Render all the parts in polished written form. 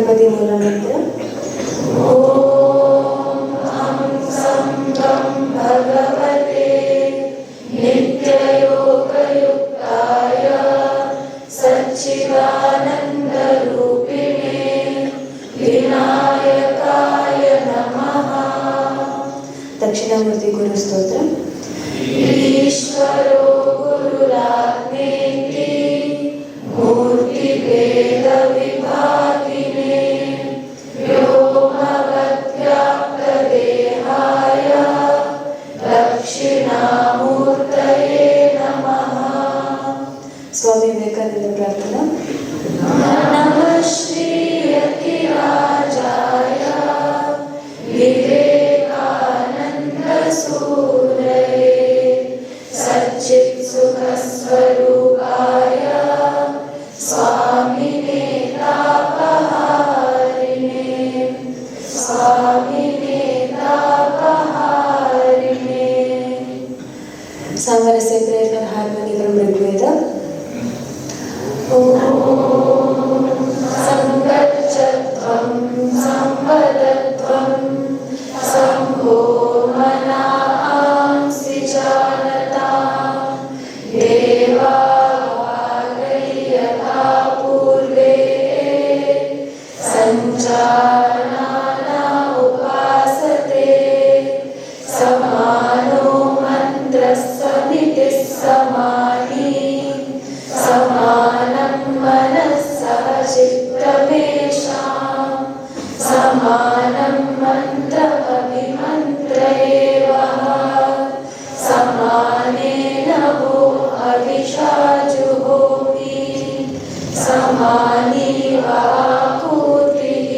गणपति मूलमंत्र ओम हम संगम भगवते नित्ययोगयुक्ताय सच्चिदानंद रूपिणे विनायकाय नमः। दक्षिणामूर्ति गुरु स्तोत्र। ईश्वरो गुरुरात्मेति मूर्तिभेद विभागिने व्योमवद्व्याप्तदेहाय दक्षिणामूर्तये नमः। स्वामी विवेकानंद प्रार्थना। नमः श्री यतिराजाय विवेकानंद सूरये सच्चित् सुख स्वरूपाय स्वामिने तापहारिणे स्वामिने तापहारिणे। सामरस्य प्रेरणा हार्मोनियम ऋग्वेद। संगच्छध्वं संवदध्वं संभो मनांसि जानता देवा वागयथा पूर्वे संजानाना उपासते समानो मन्त्रस्समितिः समानी समानं मनस्सह चित्तमेषां समानं मन्त्रमभिमन्त्र एवः समानेन वो हविषा जुहोमि समानी वापूर्तिः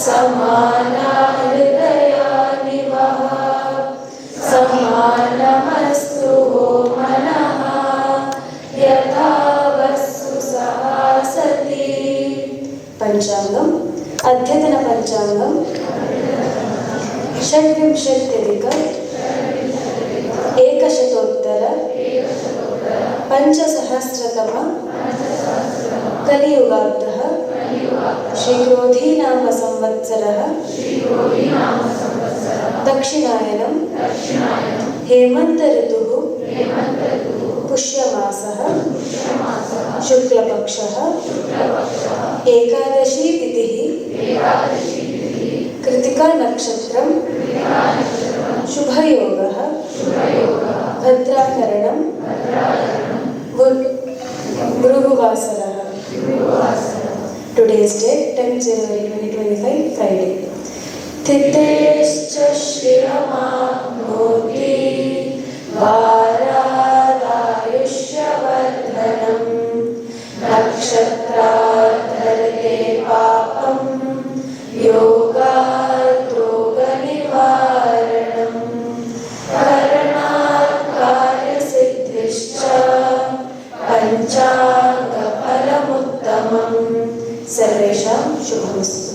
समाना हृदयानि वः समानमस्तु वो मनः यथा वस्तु सहासति। पंचांगम अद्यतन पंचांगम षड्विंशत्यधिक एकशतोत्तर पंचसहस्रतम कलियुगाब्दः श्रीक्रोधी नाम संवत्सरः दक्षिणायनं हेमंत ऋतुः पुष्यमासः शुक्लपक्षः Ekadashi तिथिः Kritika नक्षत्रं शुभयोगः भद्राकरणं भृगुवासरः। Today's date 10 January 2025 Friday. तिथेश्च श्रियमाप्नोति वारादायुष्यवर्धनं नक्षत्राद्धरते पापं योगात् रोगनिवारणं करणात् कार्यसिद्धिश्च पञ्चाङ्गफलमुत्तमं। सर्वेषां शुभमस्तु।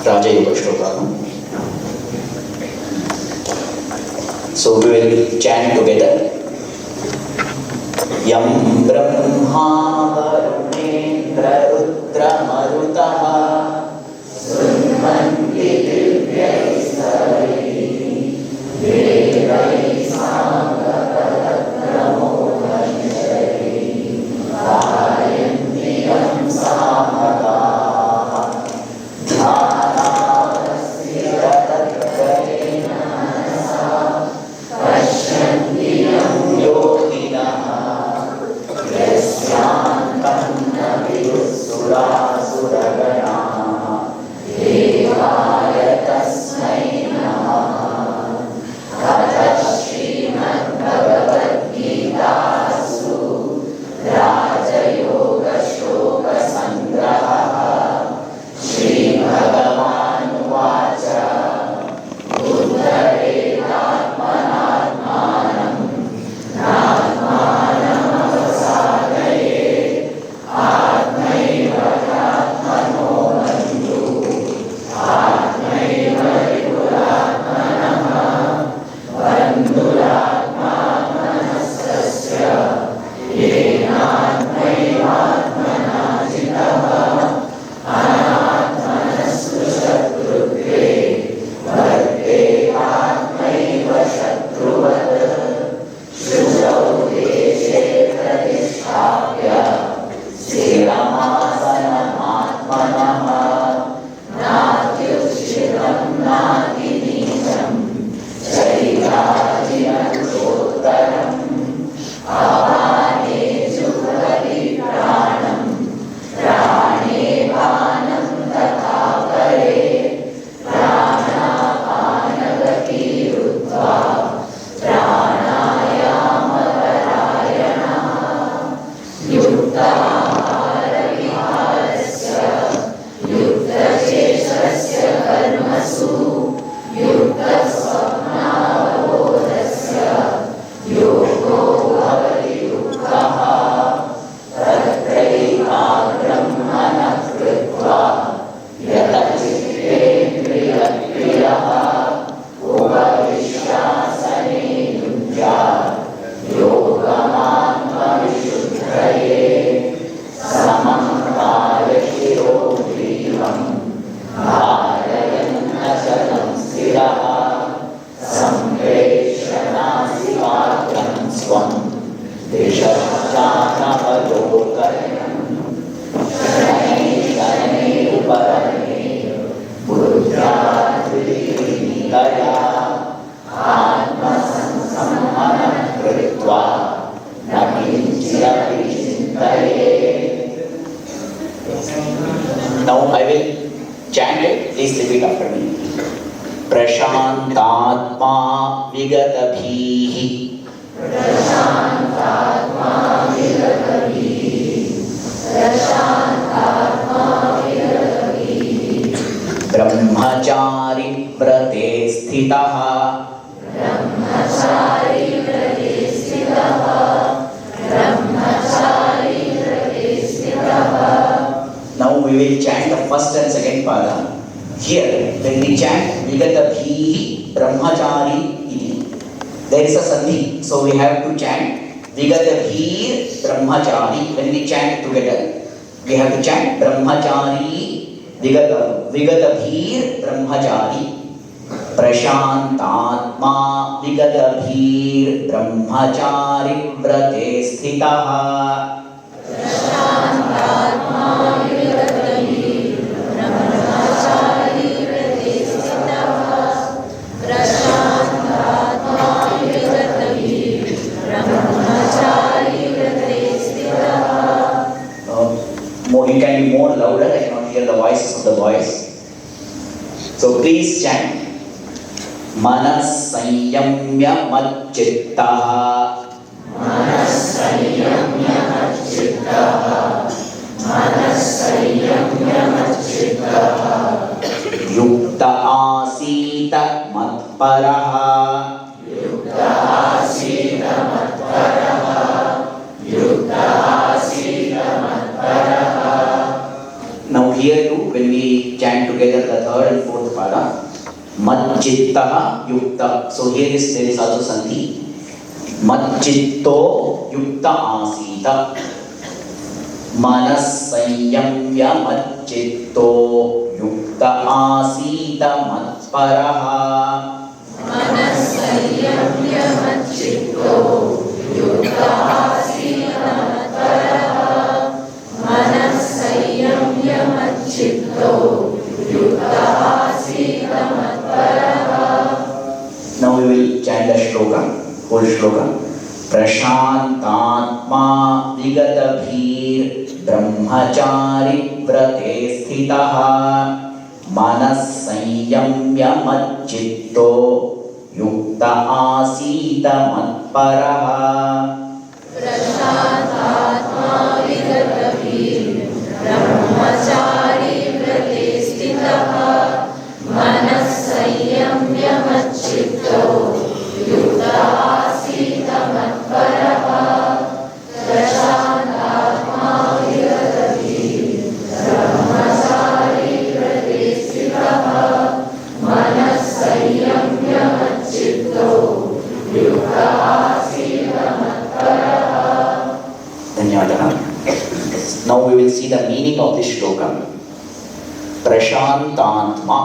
Rajayoga Shloka. So we will chant together. Yam Brahma Varunendra Rudra Marutaha Sunmanti Divyai Savaihi Devai Sangha Parakramo Vanshari Vayantiyam Samaka Yoginah Yasya विगतभीः ब्रह्मचारी व्रते स्थितः Now we will chant the first and second pada. Here, when we chant Vigatabhihi Brahmachari iti, there is a sandhi. So we have to chant Vigatabhir Brahmachari. When we chant together, we have to chant Brahmachari Vigatabhir Brahmachari. Prashantatma Vigatabhir Brahmachari Vrate Sthitaha. You can be more louder, I cannot hear the voices of the boys. So please chant Manas Sanyamya Macchittaha Manas Sanyamya Macchittaha Manas Sanyamya Macchittaha Yukta Asita Matparaha Yukta Asita Matparaha Yukta Asita Matparaha. Now here too, when we chant together the third and fourth pada, Macchittaha Yukta. So here there is also sandhi. Macchitto Yukta Asita. Manas Sanyamya Macchitto Yukta Asita Matparaha. Manas Sanyamya Macchitto Yukta Asita Matparaha. Manas Sanyamya Macchitto Yukta Asita Matparaha. Now we will chant the shloka, whole shloka. Prashantatma Vigatabhir Brahmachari Vrate Sthitaha Manas Sanyamya Macchitto Yukta Asita Matparaha. Prashantatma Vigatabhir Brahmachari Vrate Sthitaha Manas Sanyamya Macchitto Yukta Asita Matparaha. Prashantatma Vigatabhir Brahmachari Vrate Sthitaha Manas Sanyamya Macchitto Yukta Asita Matparaha. Dhanyawadaha. Now we will see the meaning of this shloka. Prashantantma.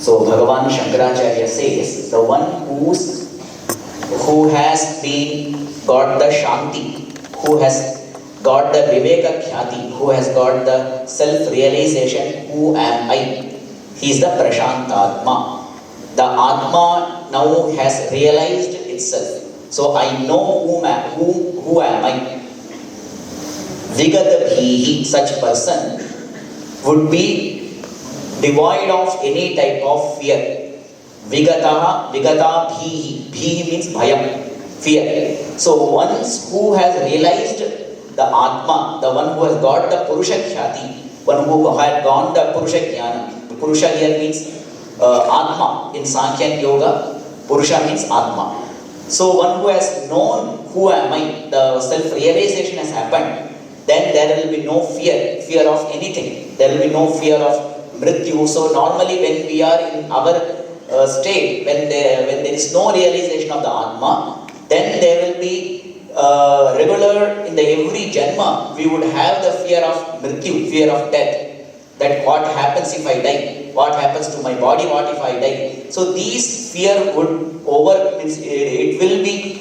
So Bhagavan Shankaracharya says, the one who has got the Shanti, who has got the Viveka Khyati, who has got the self-realization, who am I? He is the Prashantatma. The Atma now has realized itself. So I know who am I. Vigatabhihi, such person would be devoid of any type of fear. Vigata bhihi. Bhihi means bhayam, fear. So once who has realized the Atma, the one who has got the Purusha Khyati, one who had gone the Purusha Jnana. Purusha here means Atma. In Sankhya Yoga, Purusha means Atma. So one who has known who am I, the self-realization has happened, then there will be no fear of anything. There will be no fear of Mrityu. So normally when we are in our state, when there is no realization of the Atma, then there will be regular, in the every Janma, we would have the fear of Mrityu, fear of death. That what happens if I die? What happens to my body? What if I die? So these fear would it will be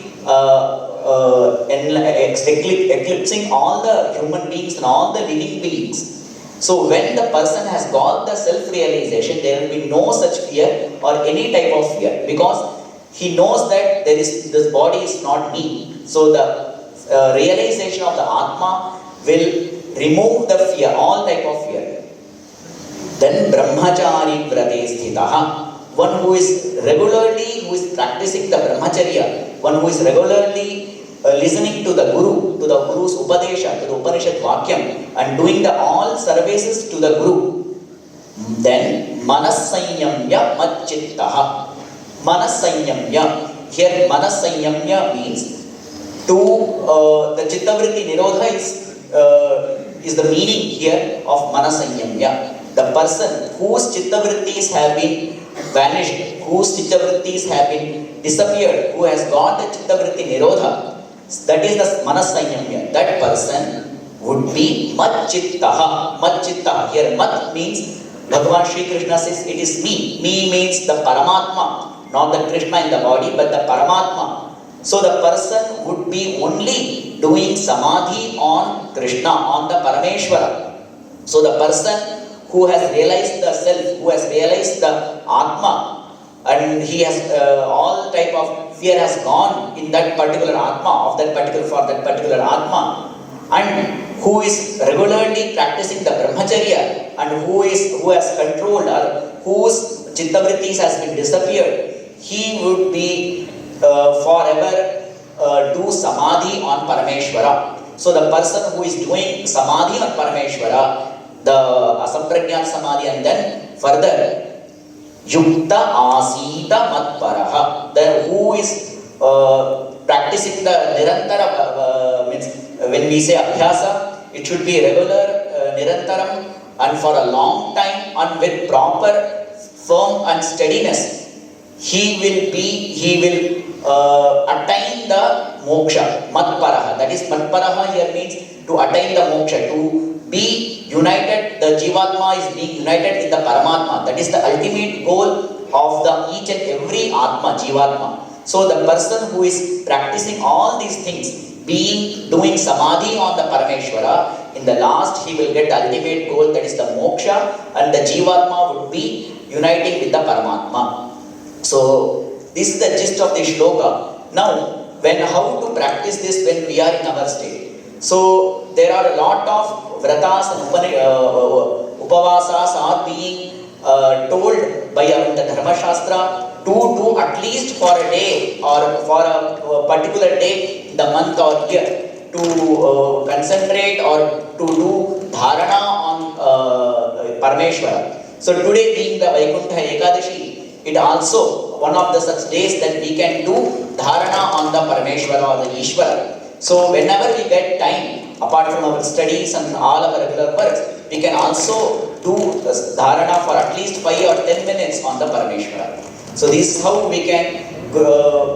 eclipsing all the human beings and all the living beings. So when the person has got the self-realization, there will be no such fear or any type of fear, because he knows that this body is not me. So the realization of the Atma will remove the fear, all type of fear. Then Brahmachari Vrate Sthitaha. one who is regularly, who is practicing the brahmacharya, one who is regularly listening to the Guru, to the Guru's Upadesha, to the Upanishad Vakyam, and doing the all services to the Guru, then Manasanyamya Madchittaha. Manasanyamya. Here Manasanyamya means to the Chittavritti Nirodha is the meaning here of Manasanyamya. The person whose Chittavrittis have been vanished, whose Chittavrittis have been disappeared, who has got the Chittavritti Nirodha, that is the Manasanyamya. That person would be Madchittaha. Madchittaha. Here Mad means Bhagavan Shri Krishna says it is me. Me means the Paramatma, not the Krishna in the body, but the Paramatma. So the person would be only doing Samadhi on Krishna, on the Parameshwara. So the person who has realized the self, who has realized the Atma, and he has all type of fear has gone in that particular Atma, for that particular Atma, and who is regularly practicing the brahmacharya, and who has controlled or whose chittavrittis has been disappeared, he would be forever do samadhi on Parameshwara. So the person who is doing samadhi on Parameshwara, the asamprajnat samadhi, and then further Yukta Asita Matparaha, the who is practicing the Nirantara, means when we say Abhyasa, it should be regular, Nirantaram, and for a long time, and with proper firm and steadiness, he will attain the moksha, Matparaha. That is, Matparaha here means to attain the moksha, to be united. The Jivatma is being united in the Paramatma. That is the ultimate goal of the each and every Atma, Jivatma. So the person who is practicing all these things, doing Samadhi on the Parameshwara, in the last he will get the ultimate goal, that is the moksha, and the Jivatma would be uniting with the Paramatma. So this is the gist of the shloka. Now, how to practice this when we are in our state? So there are a lot of vratas and upavasas are being told by the Dharma Shastra to do at least for a day or for a particular day in the month or year, to concentrate or to do dharana on Parameshwara. So today being the Vaikuntha Ekadashi, it also one of the such days that we can do dharana on the Parameshwara or the Ishvara. So whenever we get time, apart from our studies and all our regular works, we can also do dharana for at least 5 or 10 minutes on the Parameshwara. So this is how we can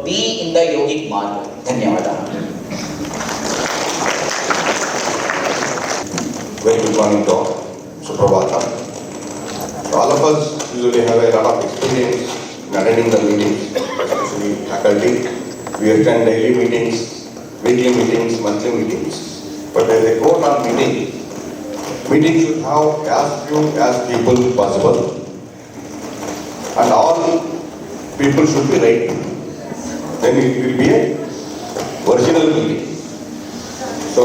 be in the yogic marga. Dhanyavadaha. Very good morning to all. Suprabhata. All of us usually have a lot of experience in attending the meetings, especially faculty. We attend daily meetings, weekly meetings, monthly meetings. But as a core meeting should have as few as people possible, and all people should be right. Then it will be a original meeting. So,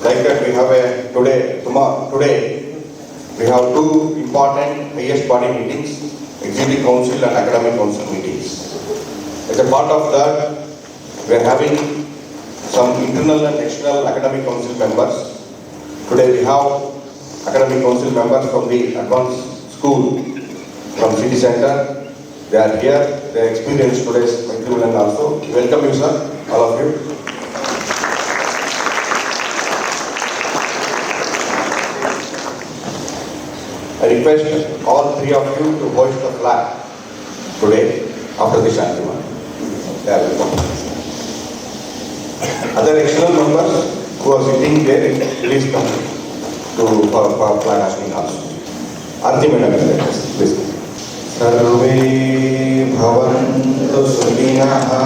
like that we have today we have 2 important highest body meetings, Executive Council and Academic Council meetings. As a part of that, we are having some internal and external Academic Council members. Today we have Academic Council members from the Advanced School from City Center. They are here, they experienced today's Maitri also. Welcome you, sir, all of you. I request all 3 of you to hoist the flag today after the Shantiman. They are welcome. Other external members who are sitting there, please come for flag hosting also. Arti madam, please. Sarve bhavantu sukhinaha